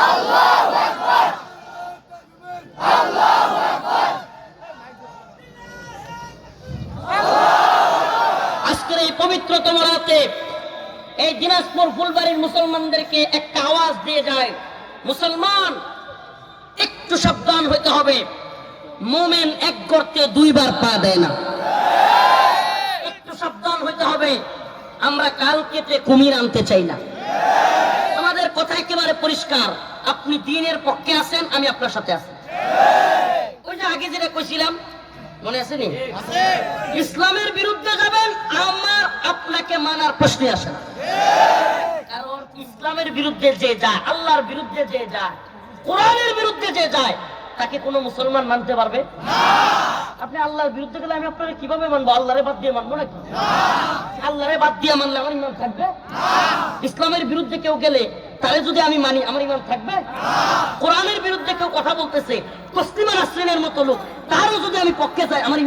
আল্লাহু আকবার, আল্লাহু আকবার। আজকের এই পবিত্রতম রাতে এই দিনাজপুর ফুলবাড়ির মুসলমানদেরকে একটা আওয়াজ দিয়ে যায়, মুসলমান একটু সাবধান হইতে হবে। মুমিন এক গর্তে দুইবার পা দেয় না, একটু সাবধান হইতে হবে। আমরা কাল কেটে কুমির আনতে চাই না। আমাদের কথা একেবারে পরিষ্কার, আপনি দ্বীনের পক্ষে আছেন, আমি আপনার সাথে আছি। ওই যে আগে যেটা কইছিলাম মনে আছে নি? ইসলামের বিরুদ্ধে যাবেন, আমার আপনাকে মানার প্রশ্ন আসে না। কারণ ইসলামের বিরুদ্ধে যে যায়, আল্লাহর বিরুদ্ধে যে যায়, কোরআনের বিরুদ্ধে যে যায়, তাকে কোনো মুসলমান মানতে পারবে না। আপনি আল্লাহর বিরুদ্ধে গেলে আমি আপনাকে কিভাবে মানবো? আল্লাহরে বাদ দিয়ে মানবো নাকি? আল্লাহরে বাদ দিয়ে মানলে আমার ইমান থাকবে? ইসলামের বিরুদ্ধে কেউ গেলে তাহলে যদি আমি মানি, আমার ইমান থাকবে? কোরআনের বিরুদ্ধে কেউ কথা বলতেছে, তসলিমা নাসরিনের মতো লোক, তারও যদি আমি পক্ষে যাই, আমার ইমান